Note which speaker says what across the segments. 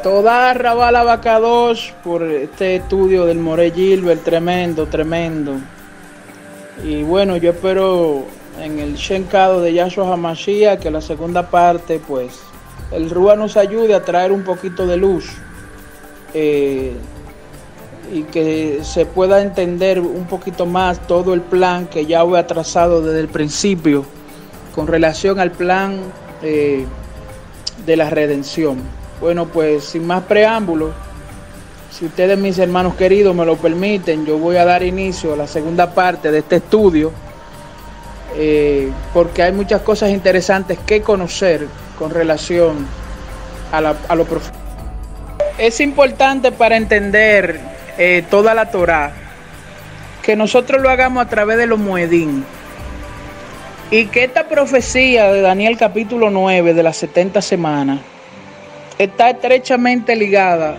Speaker 1: Toda Rabal Abacados por este estudio del More Gilbert, tremendo. Y bueno, yo espero en el Shenkado de Yahshua HaMashiach que la segunda parte, pues, el Rúa nos ayude a traer un poquito de luz y que se pueda entender un poquito más todo el plan que Yahweh ha trazado desde el principio con relación al plan de la redención. Bueno, pues sin más preámbulos, si ustedes, mis hermanos queridos, me lo permiten, yo voy a dar inicio a la segunda parte de este estudio, porque hay muchas cosas interesantes que conocer con relación a lo profundo. Es importante para entender toda la Torá que nosotros lo hagamos a través de los Moedín, y que esta profecía de Daniel capítulo 9 de las 70 semanas está estrechamente ligada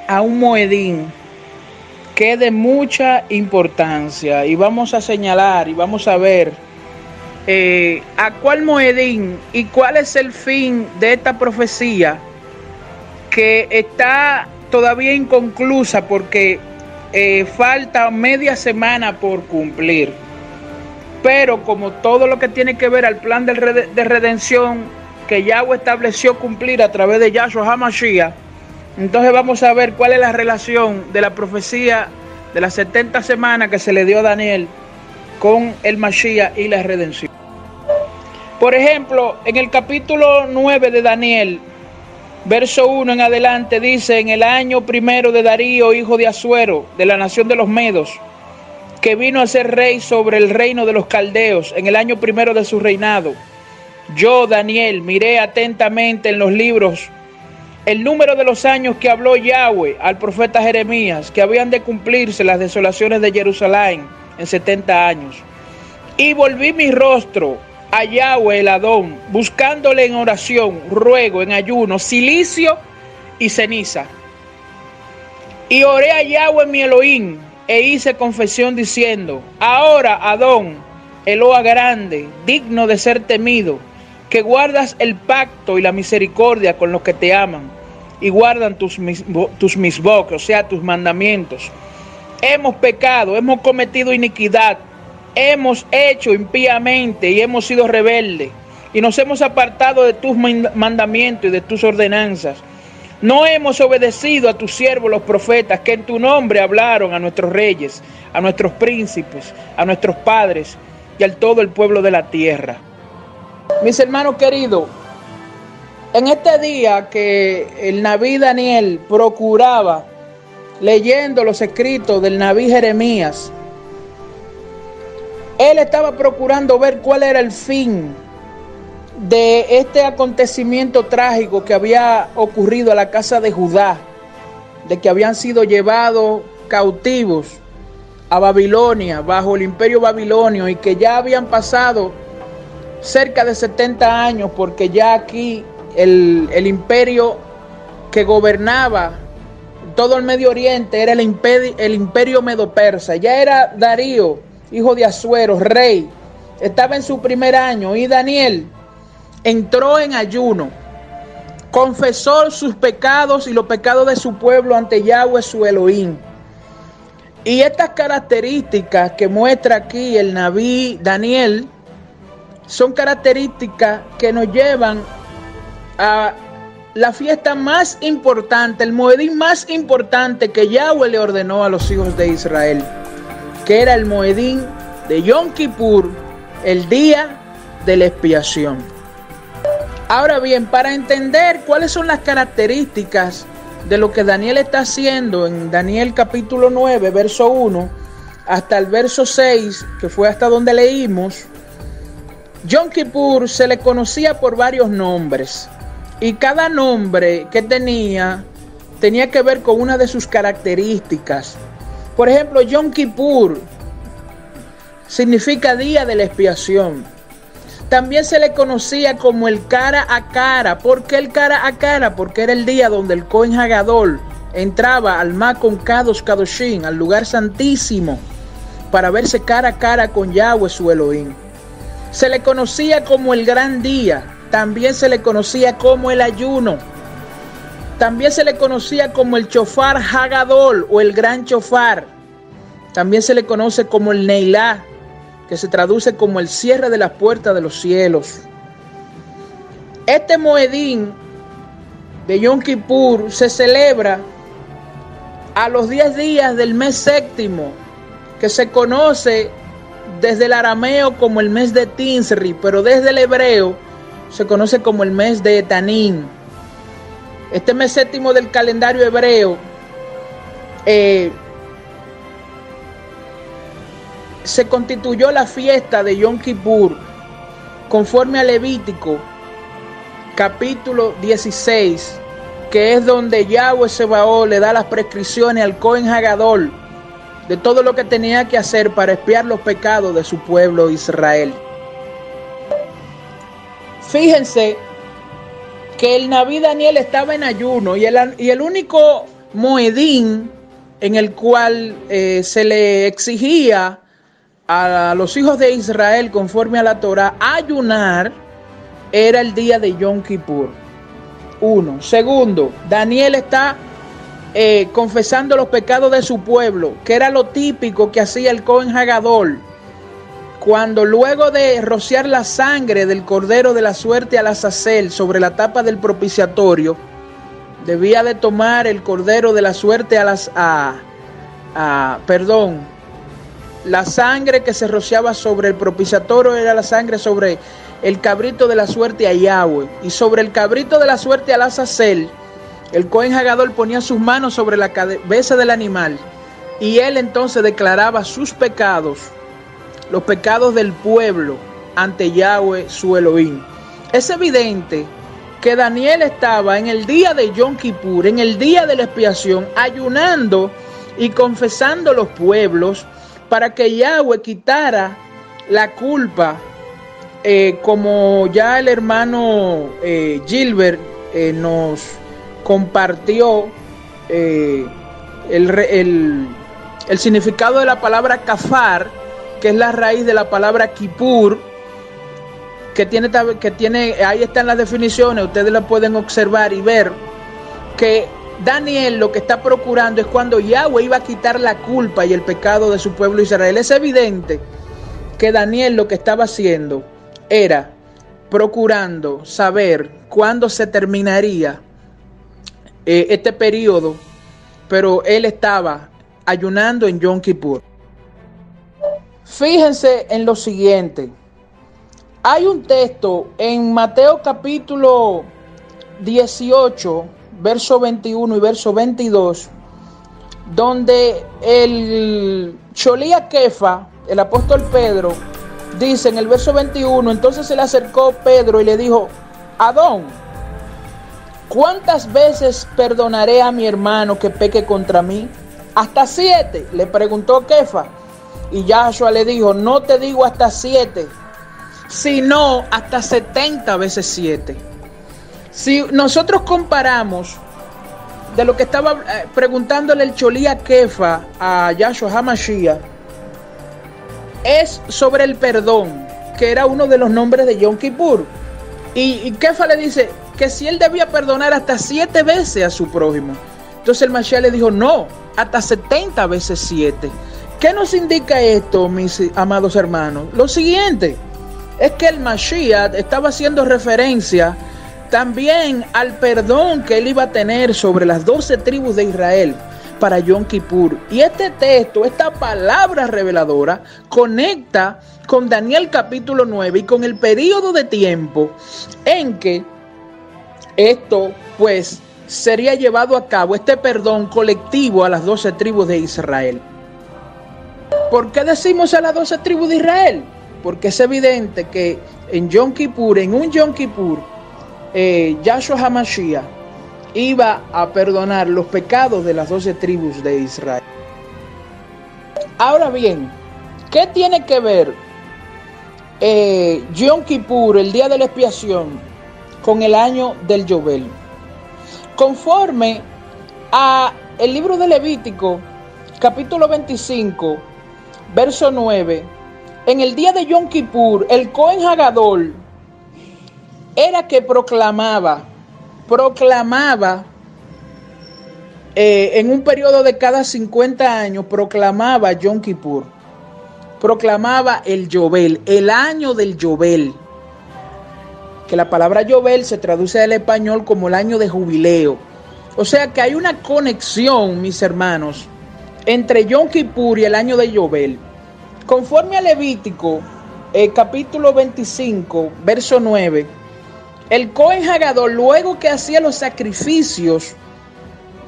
Speaker 1: a un Moedín que es de mucha importancia, y vamos a señalar y vamos a ver a cuál Moedín y cuál es el fin de esta profecía que está todavía inconclusa porque falta media semana por cumplir. Pero como todo lo que tiene que ver al plan de redención que Yahweh estableció cumplir a través de Yahshua HaMashiach, entonces vamos a ver cuál es la relación de la profecía de las 70 semanas que se le dio a Daniel con el Mashiach y la redención. Por ejemplo, en el capítulo 9 de Daniel, verso 1 en adelante, dice: en el año primero de Darío, hijo de Asuero, de la nación de los Medos, que vino a ser rey sobre el reino de los caldeos, en el año primero de su reinado, yo, Daniel, miré atentamente en los libros el número de los años que habló Yahweh al profeta Jeremías, que habían de cumplirse las desolaciones de Jerusalén en 70 años. Y volví mi rostro a Yahweh el Adón, buscándole en oración, ruego, en ayuno, cilicio y ceniza. Y oré a Yahweh mi Elohim, e hice confesión diciendo: ahora, Adón, Eloa grande, digno de ser temido, que guardas el pacto y la misericordia con los que te aman y guardan tus misbok, o sea, tus mandamientos. Hemos pecado, hemos cometido iniquidad, hemos hecho impíamente y hemos sido rebeldes, y nos hemos apartado de tus mandamientos y de tus ordenanzas. No hemos obedecido a tus siervos los profetas, que en tu nombre hablaron a nuestros reyes, a nuestros príncipes, a nuestros padres y a todo el pueblo de la tierra. Mis hermanos queridos, en este día que el Nabí Daniel procuraba, leyendo los escritos del Nabí Jeremías, él estaba procurando ver cuál era el fin de este acontecimiento trágico que había ocurrido a la casa de Judá, de que habían sido llevados cautivos a Babilonia, bajo el imperio babilonio, y que ya habían pasado cerca de 70 años, porque ya aquí el imperio que gobernaba todo el Medio Oriente era el imperio medo-persa. Ya era Darío, hijo de Asuero, rey. Estaba en su primer año, y Daniel entró en ayuno, confesó sus pecados y los pecados de su pueblo ante Yahweh su Elohim. Y estas características que muestra aquí el Nabí Daniel son características que nos llevan a la fiesta más importante, el Moedín más importante que Yahweh le ordenó a los hijos de Israel, que era el Moedín de Yom Kippur, el día de la expiación. Ahora bien, para entender cuáles son las características de lo que Daniel está haciendo en Daniel capítulo 9, verso 1, hasta el verso 6, que fue hasta donde leímos, Yom Kippur se le conocía por varios nombres, y cada nombre que tenía que ver con una de sus características. Por ejemplo, Yom Kippur significa día de la expiación. También se le conocía como el cara a cara. ¿Por qué el cara a cara? Porque era el día donde el Cohen Hagadol entraba al Makon Kadosh Kadoshim, al lugar santísimo, para verse cara a cara con Yahweh su Elohim. Se le conocía como el gran día, también se le conocía como el ayuno, también se le conocía como el Shofar Hagadol o el gran Shofar, también se le conoce como el Neilá, que se traduce como el cierre de las puertas de los cielos. Este Moedín de Yom Kippur se celebra a los 10 días del mes séptimo, que se conoce desde el arameo como el mes de Tinsri, pero desde el hebreo se conoce como el mes de Etanín. Este mes séptimo del calendario hebreo se constituyó la fiesta de Yom Kippur conforme a Levítico capítulo 16, que es donde Yahweh Sebaot le da las prescripciones al Cohen Hagadol de todo lo que tenía que hacer para expiar los pecados de su pueblo Israel. Fíjense que el Nabí Daniel estaba en ayuno y el único Moedín en el cual se le exigía a los hijos de Israel conforme a la Torah ayunar era el día de Yom Kippur. Uno. Segundo, Daniel está confesando los pecados de su pueblo, que era lo típico que hacía el Cohen Hagadol, cuando luego de rociar la sangre del cordero de la suerte al Azazel sobre la tapa del propiciatorio, debía de tomar el cordero de la suerte la sangre que se rociaba sobre el propiciatorio era la sangre sobre el cabrito de la suerte a Yahweh, y sobre el cabrito de la suerte al Azazel, el Cohen Hagadol ponía sus manos sobre la cabeza del animal, y él entonces declaraba sus pecados, los pecados del pueblo, ante Yahweh su Elohim. Es evidente que Daniel estaba en el día de Yom Kippur, en el día de la expiación, ayunando y confesando los pueblos para que Yahweh quitara la culpa, como ya el hermano Gilbert nos compartió el significado de la palabra kafar, que es la raíz de la palabra Kippur, que tiene, ahí están las definiciones, ustedes las pueden observar y ver que Daniel lo que está procurando es cuando Yahweh iba a quitar la culpa y el pecado de su pueblo Israel. Es evidente que Daniel lo que estaba haciendo era procurando saber cuándo se terminaría este periodo, pero él estaba ayunando en Yom Kippur. Fíjense en lo siguiente. Hay un texto en Mateo capítulo 18, verso 21 y verso 22, donde el Sholía Kefa, el apóstol Pedro, dice en el verso 21, entonces se le acercó Pedro y le dijo: Adón, ¿cuántas veces perdonaré a mi hermano que peque contra mí? ¿Hasta 7? Le preguntó Kefa. Y Yahshua le dijo: no te digo hasta 7, sino hasta 70 veces 7. Si nosotros comparamos de lo que estaba preguntándole el Sholía Kefa a Yahshua HaMashiach, es sobre el perdón, que era uno de los nombres de Yom Kippur. Y Kefa le dice que si él debía perdonar hasta 7 veces a su prójimo. Entonces el Mashiach le dijo: no, hasta 70 veces 7. ¿Qué nos indica esto, mis amados hermanos? Lo siguiente, es que el Mashiach estaba haciendo referencia también al perdón que él iba a tener sobre las 12 tribus de Israel para Yom Kippur. Y este texto, esta palabra reveladora, conecta con Daniel capítulo 9 y con el periodo de tiempo en que esto pues sería llevado a cabo, este perdón colectivo a las 12 tribus de Israel. ¿Por qué decimos a las 12 tribus de Israel? Porque es evidente que en Yom Kippur, en un Yom Kippur, Yahshua HaMashiach iba a perdonar los pecados de las 12 tribus de Israel. Ahora bien, ¿qué tiene que ver Yom Kippur, el día de la expiación, con el año del Yobel? Conforme a el libro de Levítico, capítulo 25, verso 9, En el día de Yom Kippur, el Cohen Hagadol era que proclamaba en un periodo de cada 50 años, proclamaba Yom Kippur, proclamaba el Yobel, el año del Yobel, que la palabra Yobel se traduce al español como el año de jubileo. O sea que hay una conexión, mis hermanos, entre Yom Kippur y el año de Yobel. Conforme a Levítico, capítulo 25, verso 9, el Cohen Hagadol, luego que hacía los sacrificios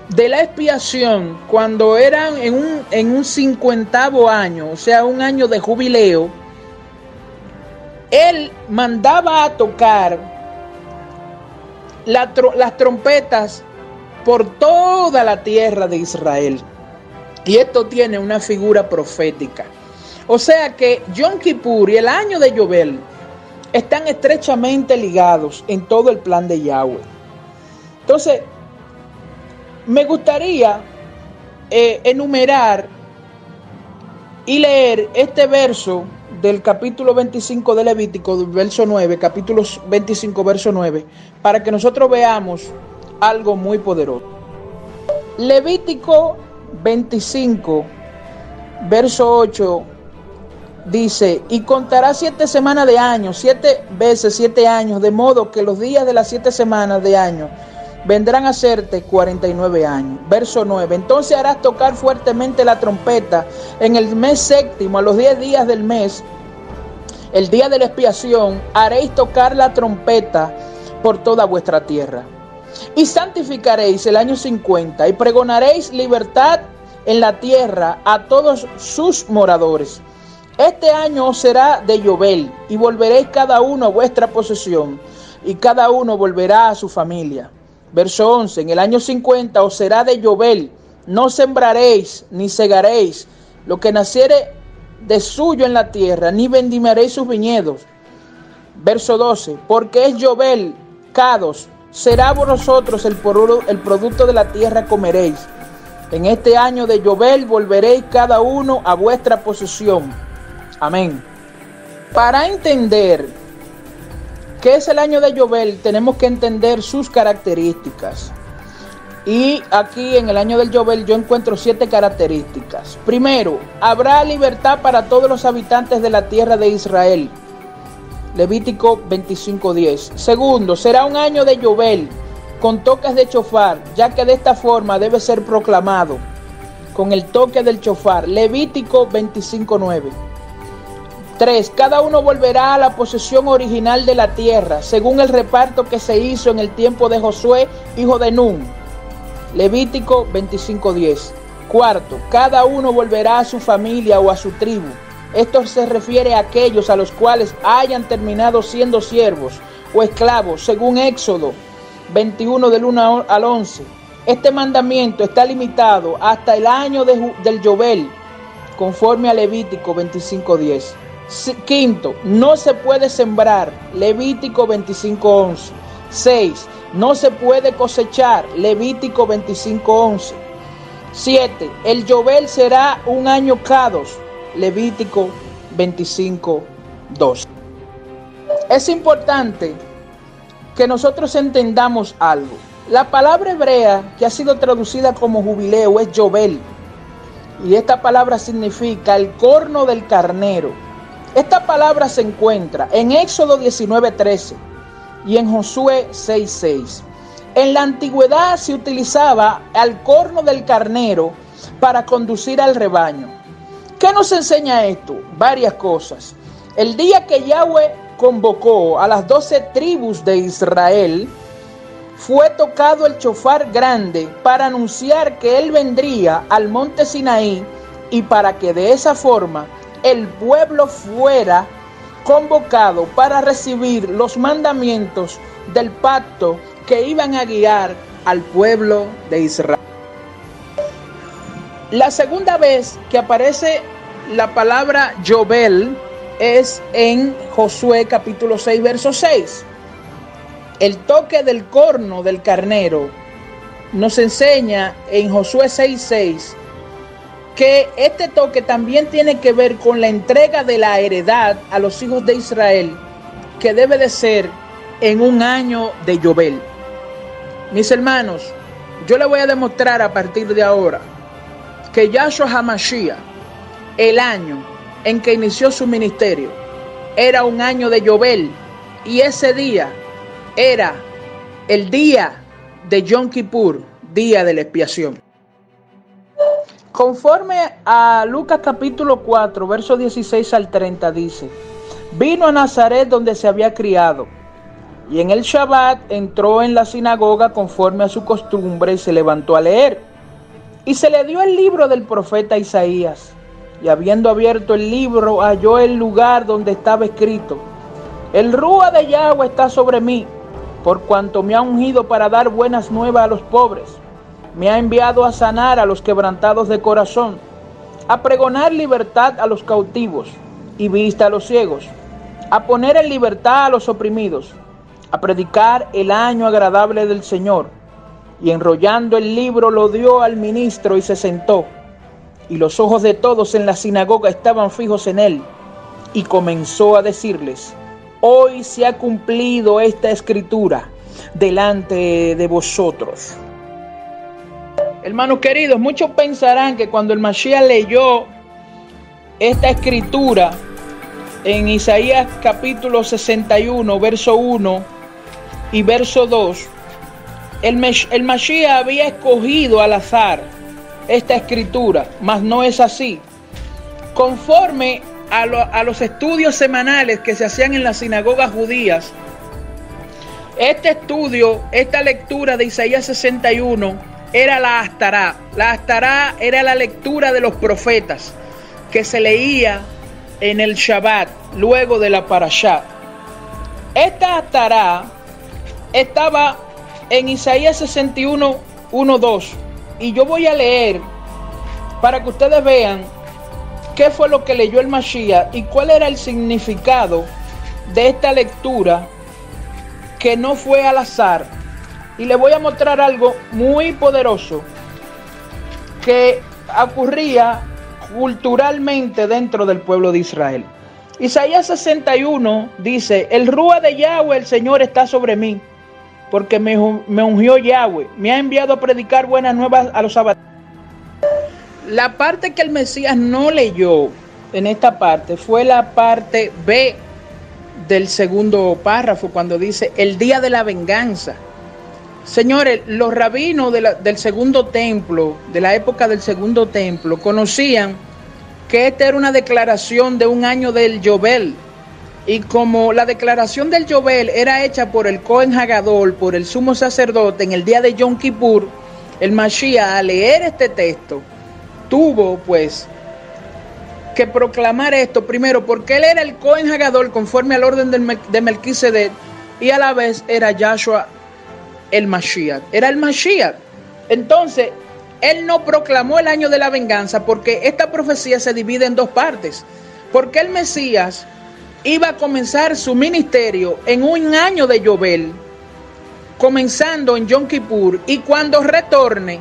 Speaker 1: de la expiación, cuando eran en un 50º año, o sea, un año de jubileo, él mandaba a tocar las trompetas por toda la tierra de Israel. Y esto tiene una figura profética. O sea que Yom Kippur y el año de Yobel están estrechamente ligados en todo el plan de Yahweh. Entonces, me gustaría enumerar y leer este verso del capítulo 25 de Levítico, del verso 9, capítulo 25, verso 9, para que nosotros veamos algo muy poderoso. Levítico 25, verso 8, dice: y contará 7 semanas de años, 7 veces 7 años, de modo que los días de las 7 semanas de año vendrán a serte 49 años. Verso 9. Entonces harás tocar fuertemente la trompeta en el mes séptimo, a los 10 días del mes, el día de la expiación, haréis tocar la trompeta por toda vuestra tierra. Y santificaréis el año 50, y pregonaréis libertad en la tierra a todos sus moradores. Este año os será de Yobel, y volveréis cada uno a vuestra posesión, y cada uno volverá a su familia. Verso 11, en el año 50 os será de Yobel, no sembraréis ni segaréis lo que naciere de suyo en la tierra, ni vendimaréis sus viñedos. Verso 12, porque es Yobel, Kados, será vosotros el producto de la tierra comeréis. En este año de Yobel volveréis cada uno a vuestra posesión. Amén. Para entender ¿qué es el año de Yobel? Tenemos que entender sus características. Y aquí en el año del Yobel yo encuentro 7 características. Primero, habrá libertad para todos los habitantes de la tierra de Israel. Levítico 25:10. Segundo, será un año de Yobel con toques de chofar, ya que de esta forma debe ser proclamado con el toque del chofar. Levítico 25:9. 3. Cada uno volverá a la posesión original de la tierra, según el reparto que se hizo en el tiempo de Josué, hijo de Nun. Levítico 25:10. 4. Cada uno volverá a su familia o a su tribu. Esto se refiere a aquellos a los cuales hayan terminado siendo siervos o esclavos, según Éxodo 21 del 1 al 11. Este mandamiento está limitado hasta el año del Yobel, conforme a Levítico 25:10. Quinto, no se puede sembrar, Levítico 25:11. 6. No se puede cosechar, Levítico 25:11. 7. El Yobel será un año Kados, Levítico 25:12. Es importante que nosotros entendamos algo. La palabra hebrea que ha sido traducida como jubileo es Yobel, y esta palabra significa el corno del carnero. Esta palabra se encuentra en Éxodo 19:13 y en Josué 6:6. En la antigüedad se utilizaba al corno del carnero para conducir al rebaño. ¿Qué nos enseña esto? Varias cosas. El día que Yahweh convocó a las 12 tribus de Israel, fue tocado el chofar grande para anunciar que él vendría al monte Sinaí, y para que de esa forma el pueblo fuera convocado para recibir los mandamientos del pacto que iban a guiar al pueblo de Israel. La segunda vez que aparece la palabra Yobel es en Josué capítulo 6, verso 6. El toque del corno del carnero nos enseña en Josué 6:6 que este toque también tiene que ver con la entrega de la heredad a los hijos de Israel, que debe de ser en un año de Yobel. Mis hermanos, yo les voy a demostrar a partir de ahora que Yahshua HaMashiach, el año en que inició su ministerio, era un año de Yobel, y ese día era el día de Yom Kippur, día de la expiación. Conforme a Lucas capítulo 4, versos 16 al 30, dice: vino a Nazaret donde se había criado, y en el Shabbat entró en la sinagoga conforme a su costumbre y se levantó a leer. Y se le dio el libro del profeta Isaías, y habiendo abierto el libro, halló el lugar donde estaba escrito: el Rúa de Yahweh está sobre mí, por cuanto me ha ungido para dar buenas nuevas a los pobres. Me ha enviado a sanar a los quebrantados de corazón, a pregonar libertad a los cautivos y vista a los ciegos, a poner en libertad a los oprimidos, a predicar el año agradable del Señor. Y enrollando el libro lo dio al ministro y se sentó. Y los ojos de todos en la sinagoga estaban fijos en él. Y comenzó a decirles: hoy se ha cumplido esta escritura delante de vosotros. Hermanos queridos, muchos pensarán que cuando el Mashiach leyó esta escritura en Isaías capítulo 61, verso 1 y verso 2, el Mashiach había escogido al azar esta escritura, mas no es así. Conforme a los estudios semanales que se hacían en las sinagogas judías, este estudio, esta lectura de Isaías 61, era la Haftará. La Haftará era la lectura de los profetas que se leía en el Shabbat, luego de la Parashá. Esta Haftará estaba en Isaías 61, 1, 2. Y yo voy a leer para que ustedes vean qué fue lo que leyó el Mashiach y cuál era el significado de esta lectura, que no fue al azar. Y les voy a mostrar algo muy poderoso que ocurría culturalmente dentro del pueblo de Israel. Isaías 61 dice: el Rúa de Yahweh, el Señor, está sobre mí, porque me ungió Yahweh, me ha enviado a predicar buenas nuevas a los abatidos. La parte que el Mesías no leyó en esta parte fue la parte B del segundo párrafo, cuando dice el día de la venganza. Señores, los rabinos del segundo templo, de la época del segundo templo, conocían que esta era una declaración de un año del Yobel. Y como la declaración del Yobel era hecha por el Cohen Hagadol, por el sumo sacerdote en el día de Yom Kippur, el Mashiach, al leer este texto, tuvo pues que proclamar esto primero, porque él era el Cohen Hagadol conforme al orden de Melquisedec, y a la vez era Yahshua el Mashiach, era el Mashiach. Entonces, él no proclamó el año de la venganza, porque esta profecía se divide en dos partes. Porque el Mesías iba a comenzar su ministerio en un año de Yobel, comenzando en Yom Kippur, y cuando retorne,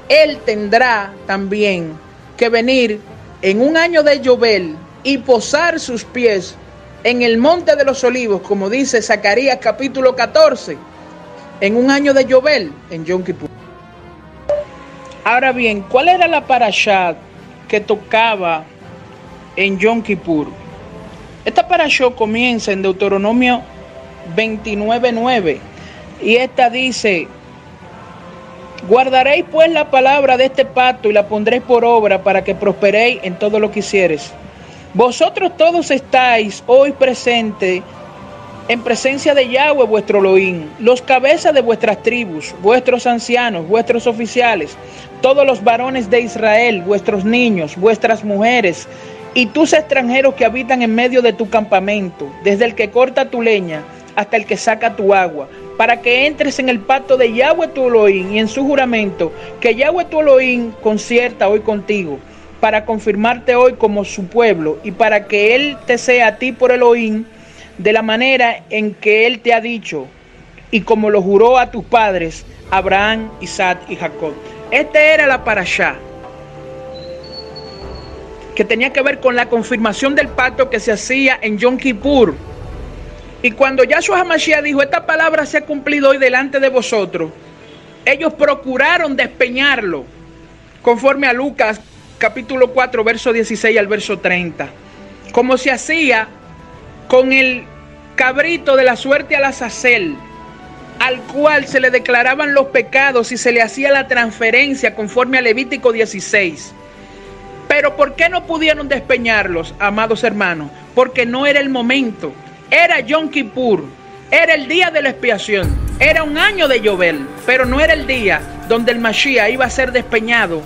Speaker 1: él tendrá también que venir en un año de Yobel y posar sus pies en el monte de los olivos, como dice Zacarías capítulo 14, en un año de Yobel, en Yom Kippur. Ahora bien, ¿cuál era la parashá que tocaba en Yom Kippur? Esta parashá comienza en Deuteronomio 29:9, y esta dice: guardaréis pues la palabra de este pacto y la pondréis por obra, para que prosperéis en todo lo que hicieres. Vosotros todos estáis hoy presentes en presencia de Yahweh vuestro Elohim, los cabezas de vuestras tribus, vuestros ancianos, vuestros oficiales, todos los varones de Israel, vuestros niños, vuestras mujeres, y tus extranjeros que habitan en medio de tu campamento, desde el que corta tu leña hasta el que saca tu agua, para que entres en el pacto de Yahweh tu Elohim y en su juramento que Yahweh tu Elohim concierta hoy contigo, para confirmarte hoy como su pueblo, y para que Él te sea a ti por Elohim, de la manera en que Él te ha dicho, y como lo juró a tus padres, Abraham, Isaac y Jacob. Esta era la parashá. que tenía que ver con la confirmación del pacto que se hacía en Yom Kippur. Y cuando Yahshua HaMashiach dijo, esta palabra se ha cumplido hoy delante de vosotros, ellos procuraron despeñarlo, conforme a Lucas capítulo 4, verso 16 al verso 30, como se hacía con el cabrito de la suerte al Azazel, al cual se le declaraban los pecados y se le hacía la transferencia conforme a Levítico 16. Pero ¿por qué no pudieron despeñarlos, amados hermanos? Porque no era el momento. Era Yom Kippur, era el día de la expiación, era un año de Yobel, pero no era el día donde el Mashiach iba a ser despeñado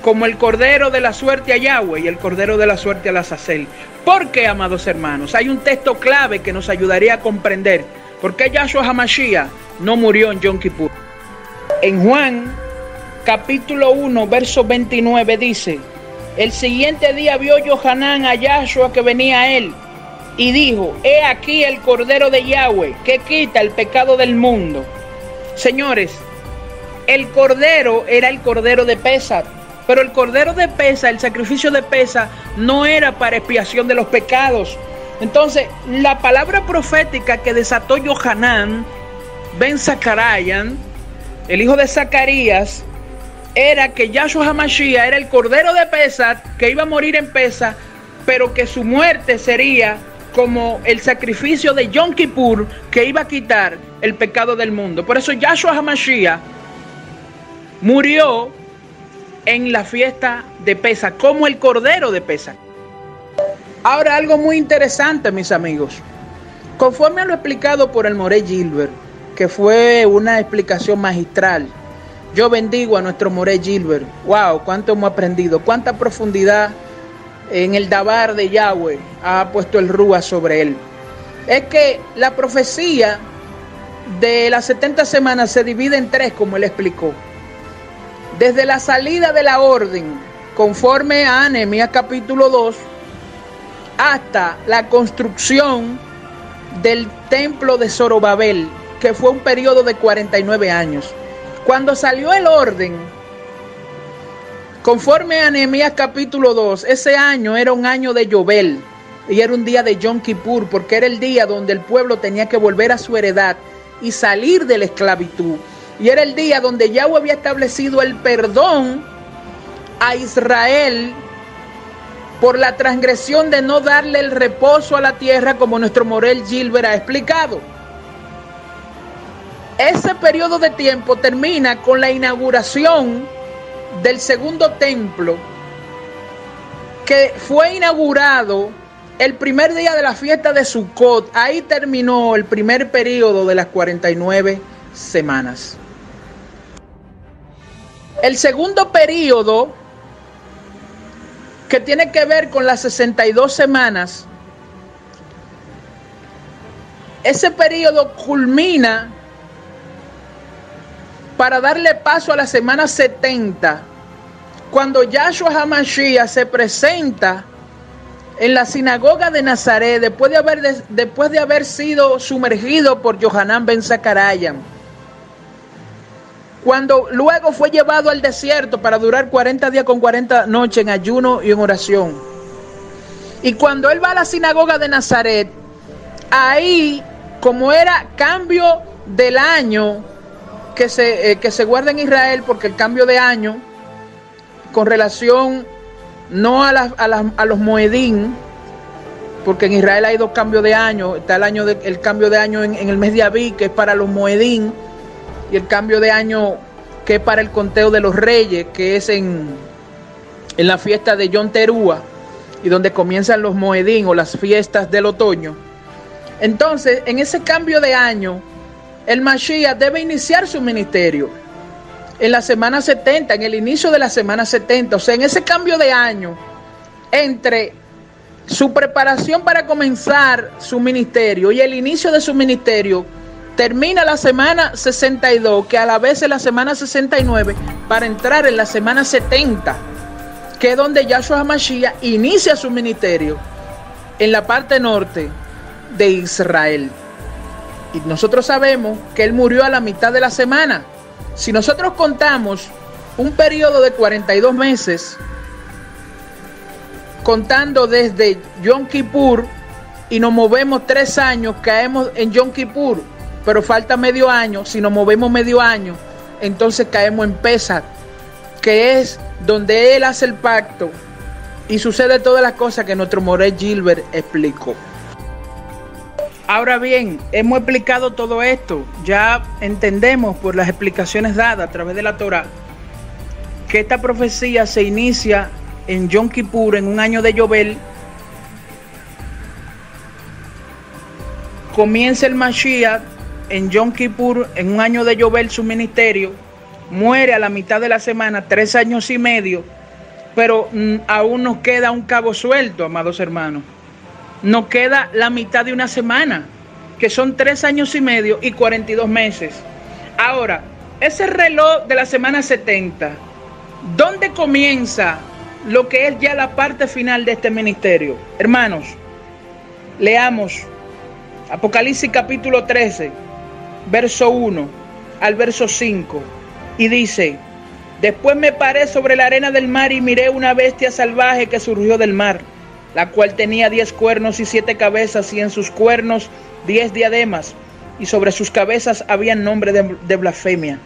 Speaker 1: como el cordero de la suerte a Yahweh y el cordero de la suerte al Azazel. ¿Por qué, amados hermanos? Hay un texto clave que nos ayudaría a comprender por qué Yahshua HaMashiach no murió en Yom Kippur. En Juan capítulo 1, verso 29 dice, el siguiente día vio Yohanan a Yahshua que venía a él, y dijo, he aquí el Cordero de Yahweh, que quita el pecado del mundo. Señores, el Cordero era el Cordero de Pesach, pero el Cordero de Pesach, el sacrificio de Pesach, no era para expiación de los pecados. Entonces, la palabra profética que desató Yohanan ben Zacarayan, el hijo de Zacarías, era que Yahshua HaMashiach era el Cordero de Pesach, que iba a morir en Pesach, pero que su muerte sería como el sacrificio de Yom Kippur, que iba a quitar el pecado del mundo. Por eso Yahshua HaMashiach murió en la fiesta de Pesach, como el Cordero de Pesach. Ahora, algo muy interesante, mis amigos. Conforme a lo explicado por el Moré Gilbert, que fue una explicación magistral, yo bendigo a nuestro Moré Gilbert. Wow, cuánto hemos aprendido, cuánta profundidad en el Dabar de Yahweh ha puesto el Rúa sobre él. Es que la profecía de las 70 semanas se divide en tres, como él explicó. Desde la salida de la orden, conforme a Nehemías capítulo 2, hasta la construcción del templo de Zorobabel, que fue un periodo de 49 años. Cuando salió el orden, conforme a Nehemías capítulo 2, ese año era un año de Yobel y era un día de Yom Kippur, porque era el día donde el pueblo tenía que volver a su heredad y salir de la esclavitud. Y era el día donde Yahweh había establecido el perdón a Israel por la transgresión de no darle el reposo a la tierra, como nuestro Morel Gilbert ha explicado. Ese periodo de tiempo termina con la inauguración del segundo templo, que fue inaugurado el primer día de la fiesta de Sukkot. Ahí terminó el primer periodo de las 49 semanas. El segundo periodo, que tiene que ver con las 62 semanas, ese periodo culmina para darle paso a la semana 70, cuando Yahshua HaMashiach se presenta en la sinagoga de Nazaret después de haber sido sumergido por Yohanan ben Zacarayan, cuando luego fue llevado al desierto para durar 40 días con 40 noches en ayuno y en oración. Y cuando él va a la sinagoga de Nazaret, ahí, como era cambio del año que se guarda en Israel, porque el cambio de año con relación no a los Moedín, porque en Israel hay dos cambios de año. Está el cambio de año en el mes de Abí, que es para los Moedín, y el cambio de año que es para el conteo de los reyes, que es en la fiesta de Yom Teruah, y donde comienzan los Moedín o las fiestas del otoño. Entonces, en ese cambio de año, el Mashiach debe iniciar su ministerio en la semana 70, en el inicio de la semana 70. O sea, en ese cambio de año, entre su preparación para comenzar su ministerio y el inicio de su ministerio, termina la semana 62, que a la vez es la semana 69, para entrar en la semana 70, que es donde Yahshua HaMashiach inicia su ministerio en la parte norte de Israel. Y nosotros sabemos que él murió a la mitad de la semana. Si nosotros contamos un periodo de 42 meses contando desde Yom Kippur, y nos movemos 3 años, caemos en Yom Kippur, pero falta medio año. Si nos movemos medio año, entonces caemos en Pesach, que es donde él hace el pacto y sucede todas las cosas que nuestro Moré Gilbert explicó. Ahora bien, hemos explicado todo esto, ya entendemos por las explicaciones dadas a través de la Torá que esta profecía se inicia en Yom Kippur, en un año de Yobel. Comienza el Mashiach en Yom Kippur, en un año de Yobel, su ministerio. Muere a la mitad de la semana, 3 años y medio, pero aún nos queda un cabo suelto, amados hermanos. Nos queda la mitad de una semana, que son 3 años y medio y 42 meses. Ahora, ese reloj de la semana 70, ¿dónde comienza lo que es ya la parte final de este ministerio? Hermanos, leamos Apocalipsis capítulo 13, verso 1 al verso 5, y dice: después me paré sobre la arena del mar y miré una bestia salvaje que surgió del mar, la cual tenía 10 cuernos y 7 cabezas, y en sus cuernos 10 diademas, y sobre sus cabezas había nombre de blasfemia.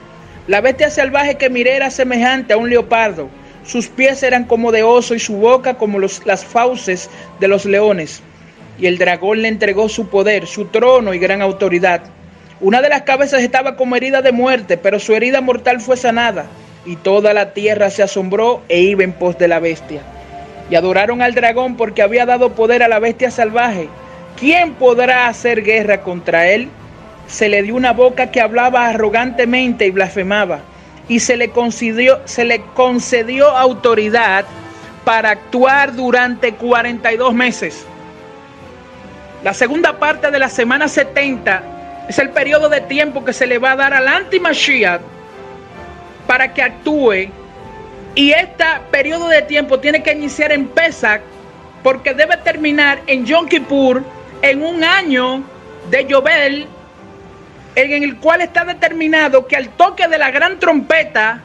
Speaker 1: La bestia salvaje que miré era semejante a un leopardo, sus pies eran como de oso y su boca como las fauces de los leones. Y el dragón le entregó su poder, su trono y gran autoridad. Una de las cabezas estaba como herida de muerte, pero su herida mortal fue sanada, y toda la tierra se asombró e iba en pos de la bestia. Y adoraron al dragón porque había dado poder a la bestia salvaje. ¿Quién podrá hacer guerra contra él? Se le dio una boca que hablaba arrogantemente y blasfemaba, y se le concedió autoridad para actuar durante 42 meses. La segunda parte de la semana 70 es el periodo de tiempo que se le va a dar al anti-Mashiach para que actúe. Y este periodo de tiempo tiene que iniciar en Pesach, porque debe terminar en Yom Kippur, en un año de Yobel, en el cual está determinado que al toque de la gran trompeta,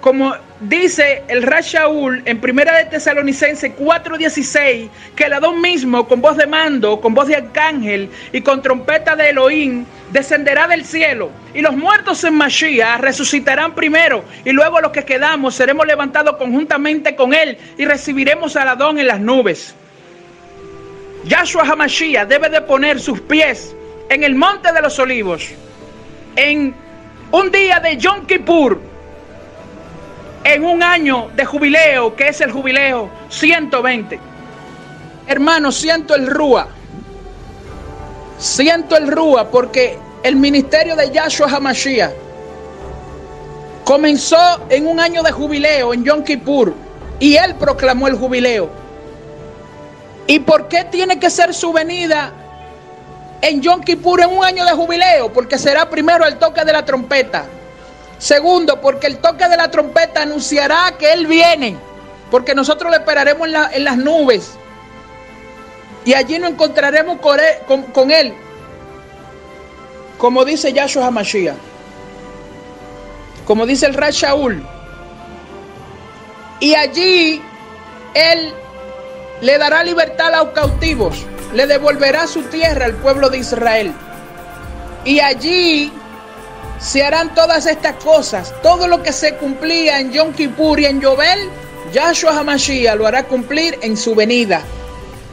Speaker 1: como dice el Rash Shaul en 1 de Tesalonicenses 4:16, que el Adón mismo, con voz de mando, con voz de arcángel y con trompeta de Elohim, descenderá del cielo, y los muertos en Mashiach resucitarán primero, y luego los que quedamos seremos levantados conjuntamente con él y recibiremos al Adón en las nubes. Yahshua HaMashiach debe de poner sus pies en el monte de los olivos en un día de Yom Kippur, en un año de jubileo, que es el jubileo 120. Hermanos, siento el Rúa, porque el ministerio de Yahshua HaMashiach comenzó en un año de jubileo, en Yom Kippur, y él proclamó el jubileo. ¿Y por qué tiene que ser su venida en Yom Kippur, en un año de jubileo? Porque será primero el toque de la trompeta. Segundo, porque el toque de la trompeta anunciará que él viene, porque nosotros le esperaremos en las nubes, y allí nos encontraremos con él, como dice Yahshua HaMashiach, como dice el Rash Shaul. Y allí él le dará libertad a los cautivos, le devolverá su tierra al pueblo de Israel, y allí se harán todas estas cosas. Todo lo que se cumplía en Yom Kippur y en Yobel, Yahshua HaMashiach lo hará cumplir en su venida.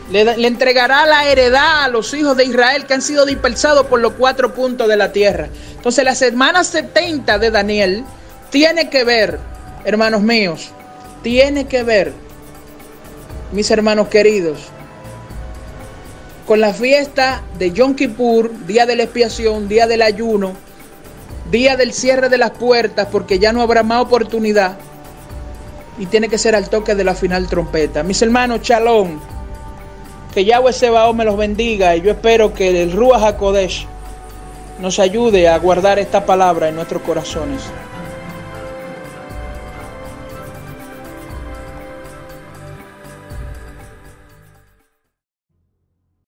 Speaker 1: Le entregará la heredad a los hijos de Israel que han sido dispersados por los 4 puntos de la tierra. Entonces la semana 70 de Daniel tiene que ver, hermanos míos, tiene que ver, mis hermanos queridos, con la fiesta de Yom Kippur, día de la expiación, día del ayuno, día del cierre de las puertas, porque ya no habrá más oportunidad, y tiene que ser al toque de la final trompeta. Mis hermanos, shalom, que Yahweh Sebaot me los bendiga, y yo espero que el Ruach HaKodesh nos ayude a guardar esta palabra en nuestros corazones.